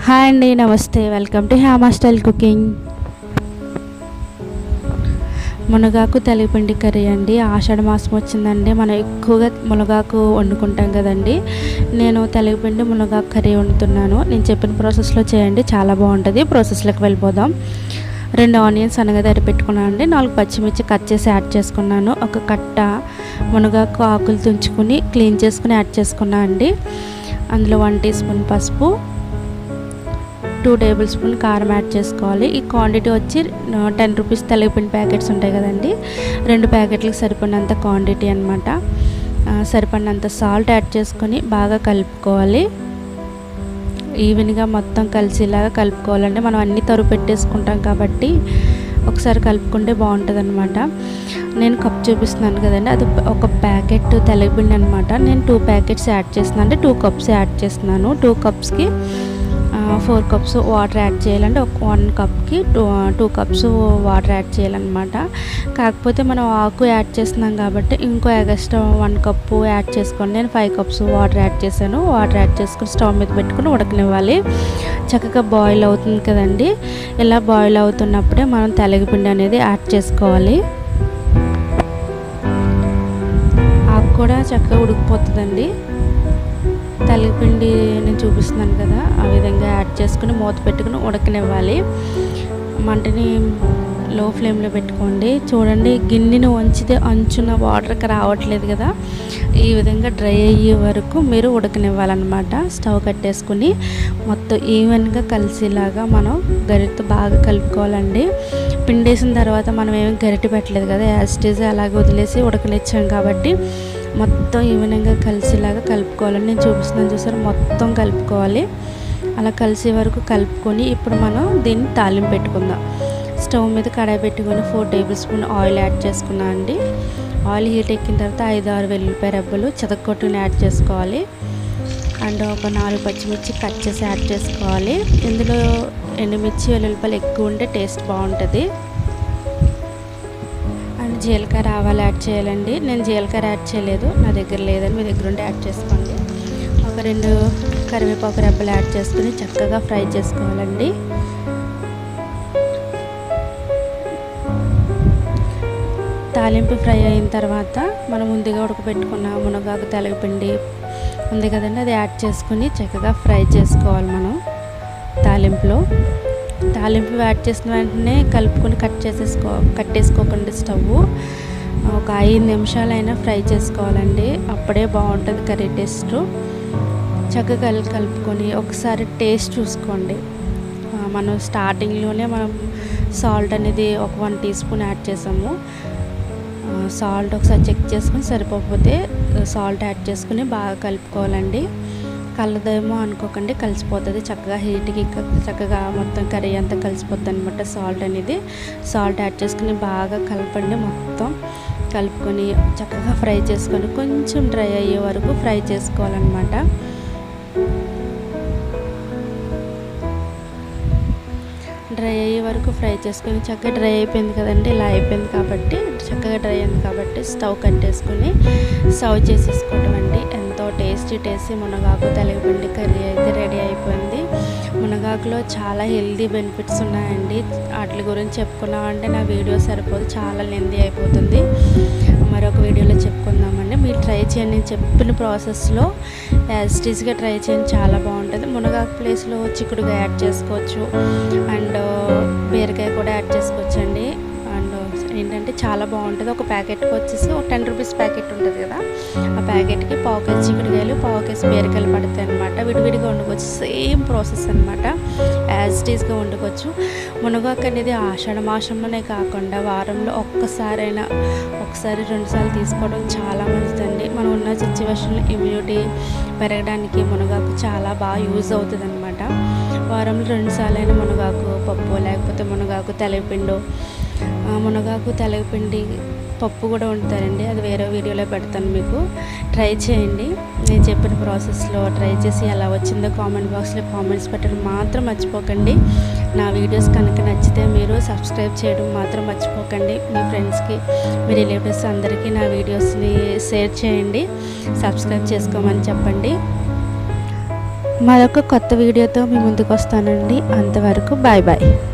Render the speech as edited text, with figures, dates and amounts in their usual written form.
Hi అండి, నమస్తే. Welcome to Hema style cooking. మునగాకు తెలగపిండి కర్రీ అండి. ఆషాఢ మాసం వచ్చిందండి, మనం ఎక్కువగా మునగాకు వండుకుంటాం కదండి. నేను తెలగపిండి మునగాకు కర్రీ వండుతున్నాను. నేను చెప్పిన ప్రాసెస్లో చేయండి, చాలా బాగుంటుంది. ప్రాసెస్లోకి వెళ్ళిపోదాం. 2 ఆనియన్స్ సన్నగా తరిగి పెట్టుకున్నాను అండి. 4 పచ్చిమిర్చి కట్ చేసి యాడ్ చేసుకున్నాను. ఒక కట్ట మునగాకు ఆకులు తుంచుకొని క్లీన్ చేసుకుని యాడ్ చేసుకున్నాను అండి. అందులో 1 టీ స్పూన్ పసుపు, 2 టేబుల్ స్పూన్ కారం యాడ్ చేసుకోవాలి. ఈ క్వాంటిటీ వచ్చి 10 రూపీస్ తెలగపిండి ప్యాకెట్స్ ఉంటాయి కదండి, 2 ప్యాకెట్లకు సరిపడినంత క్వాంటిటీ అనమాట. సరిపడినంత సాల్ట్ యాడ్ చేసుకొని బాగా కలుపుకోవాలి. ఈవెన్గా మొత్తం కలిసేలాగా కలుపుకోవాలండి. మనం అన్నీ తరుగు పెట్టేసుకుంటాం కాబట్టి ఒకసారి కలుపుకుంటే బాగుంటుంది అనమాట. నేను కప్ చూపిస్తున్నాను కదండి, అది ఒక ప్యాకెట్ తెలగపిండి అనమాట. నేను 2 ప్యాకెట్స్ యాడ్ చేస్తున్నాను, అంటే 2 కప్స్ యాడ్ చేస్తున్నాను. 2 కప్స్కి 4 కప్స్ వాటర్ యాడ్ చేయాలంటే 1 కప్కి 2 కప్స్ వాటర్ యాడ్ చేయాలన్నమాట. కాకపోతే మనం ఆకు యాడ్ చేస్తున్నాం కాబట్టి ఇంకో ఎక్స్ట్రా 1 కప్పు యాడ్ చేసుకోండి. నేను 5 కప్స్ వాటర్ యాడ్ చేశాను. వాటర్ యాడ్ చేసుకుని స్టవ్ మీద పెట్టుకుని ఉడకనివ్వాలి. చక్కగా బాయిల్ అవుతుంది కదండి. ఇలా బాయిల్ అవుతున్నప్పుడే మనం తెలగపిండి అనేది యాడ్ చేసుకోవాలి. ఆకు కూడా చక్కగా ఉడికిపోతుందండి. తెలగపిండి నేను చూపిస్తున్నాను కదా, ఆ విధంగా యాడ్ చేసుకుని మూత పెట్టుకుని ఉడకనివ్వాలి. మంటని లో ఫ్లేమ్లో పెట్టుకోండి. చూడండి, గిన్నెను వంచితే అంచున వాటర్కి రావట్లేదు కదా, ఈ విధంగా డ్రై అయ్యే వరకు మీరు ఉడకనివ్వాలన్నమాట. స్టవ్ కట్టేసుకుని మొత్తం ఈవెన్గా కలిసేలాగా మనం గరిటెతో బాగా కలుపుకోవాలండి. పిండేసిన తర్వాత మనం ఏమి గరిటె పెట్టలేదు కదా, యాజ్ ఇట్ ఈజ్ అలాగే వదిలేసి ఉడకనిచ్చాం కాబట్టి మొత్తం ఈవెన్గా కలిసేలాగా కలుపుకోవాలని నేను చూపిస్తున్నాను. చూసారు, మొత్తం కలుపుకోవాలి. అలా కలిసే వరకు కలుపుకొని ఇప్పుడు మనం దీన్ని తాలింపు పెట్టుకుందాం. స్టవ్ మీద కడాయి పెట్టుకొని 4 టేబుల్ స్పూన్ ఆయిల్ యాడ్ చేసుకున్నాను అండి. ఆయిల్ హీట్ ఎక్కిన తర్వాత 5-6 వెల్లుల్లిపాయ రెబ్బలు చెదకొట్టుని యాడ్ చేసుకోవాలి. అండ్ ఒక 4 పచ్చిమిర్చి కట్ చేసి యాడ్ చేసుకోవాలి. ఇందులో ఎండుమిర్చి వెల్లుల్లిపాయలు ఎక్కువ ఉంటే టేస్ట్ బాగుంటుంది. జీలకర్ర ఆవాలు యాడ్ చేయాలండి. నేను జీలకర్ర యాడ్ చేయలేదు, నా దగ్గర లేదని, మీ దగ్గర ఉంటే యాడ్ చేసుకోండి. ఒక 2 కరివేపాకు రెబ్బలు యాడ్ చేసుకుని చక్కగా ఫ్రై చేసుకోవాలండి. తాలింపు ఫ్రై అయిన తర్వాత మనం ముందుగా ఉడకబెట్టుకున్న మునగాకు తెలగపిండి ఉంది కదండి, అది యాడ్ చేసుకుని చక్కగా ఫ్రై చేసుకోవాలి. మనం తాలింపు యాడ్ చేసిన వెంటనే కలుపుకొని కట్టేసుకోకండి. స్టవ్ ఒక 5 నిమిషాలైనా ఫ్రై చేసుకోవాలండి, అప్పుడే బాగుంటుంది కర్రీ టేస్ట్. చక్కగా కలుపుకొని ఒకసారి టేస్ట్ చూసుకోండి. మనం స్టార్టింగ్లోనే మనం సాల్ట్ అనేది ఒక 1 టీ స్పూన్ యాడ్ చేసాము. సాల్ట్ ఒకసారి చెక్ చేసుకొని సరిపోకపోతే సాల్ట్ యాడ్ చేసుకుని బాగా కలుపుకోవాలండి. కలదేమో అనుకోకండి, కలిసిపోతుంది. చక్కగా హీట్కి చక్కగా మొత్తం కర్రీ అంతా కలిసిపోతుంది అనమాట. సాల్ట్ యాడ్ చేసుకుని బాగా కలపండి. మొత్తం కలుపుకొని చక్కగా ఫ్రై చేసుకొని కొంచెం డ్రై అయ్యే వరకు ఫ్రై చేసుకోవాలన్నమాట. డ్రై అయ్యే వరకు ఫ్రై చేసుకొని చక్కగా డ్రై అయిపోయింది కదండి, ఇలా అయిపోయింది కాబట్టి చక్కగా డ్రై అయింది కాబట్టి స్టవ్ కట్టేసుకొని సర్వ్ చేసేసుకోవటం అండి. ఎంతో టేస్టీ మునగాకు తెలగపిండి కర్రీ అయితే రెడీ అయిపోయింది. మునగాకులో చాలా హెల్దీ బెనిఫిట్స్ ఉన్నాయండి. వాటి గురించి చెప్పుకున్నామంటే నా వీడియో సరిపోదు, చాలా లెందీ అయిపోతుంది. మరొక వీడియోలో చెప్పుకుందామండి. మీరు ట్రై చేయండి, నేను చెప్పిన ప్రాసెస్లో యాజ్ ఇట్ ఈజ్గా ట్రై చేయండి, చాలా బాగుంటుంది. మునగాకు ప్లేస్లో చిక్కుడుగా యాడ్ చేసుకోవచ్చు, అండ్ బీరకాయ కూడా యాడ్ చేసుకోవచ్చు అండి. అండ్ ఏంటంటే చాలా బాగుంటుంది. ఒక ప్యాకెట్కి వచ్చేసి ఒక 10 రూపీస్ ప్యాకెట్ ఉంటుంది కదా, ఆ ప్యాకెట్కి 1/4 కేజీ చిక్కుడుకాయలు 1/4 కేజీ బీరకాయలు పడతాయి అనమాట. విడివిడిగా వండుకోవచ్చు, సేమ్ ప్రాసెస్ అనమాట. యాజ్ ఇట్ ఈజ్గా వండుకోవచ్చు. మునగాకు అనేది ఆషాఢ మాసంలోనే కాకుండా వారంలో ఒకసారి 2 సార్లు తీసుకోవడం చాలా మంచిదండి. మనం ఉన్న సిచ్యువేషన్లో ఇమ్యూనిటీ పెరగడానికి మునగాకు చాలా బాగా యూజ్ అవుతుంది అనమాట. వారంలో 2 సార్లు మునగాకు పప్పు, లేకపోతే మునగాకు తెలగపిండి పప్పు కూడా వండుతారండి. అది వేరే వీడియోలో పెడతాను, మీకు ట్రై చేయండి. నేను చెప్పిన ప్రాసెస్లో ట్రై చేసి ఎలా వచ్చిందో కామెంట్ బాక్స్లో కామెంట్స్ పెట్టడం మాత్రం మర్చిపోకండి. నా వీడియోస్ కనుక నచ్చితే మీరు సబ్స్క్రైబ్ చేయడం మాత్రం మర్చిపోకండి. మీ ఫ్రెండ్స్కి, మీ రిలేటివ్స్ అందరికీ నా వీడియోస్ని షేర్ చేయండి, సబ్స్క్రైబ్ చేసుకోమని చెప్పండి. మరొక కొత్త వీడియోతో మీ ముందుకు వస్తానండి. అంతవరకు బాయ్ బాయ్.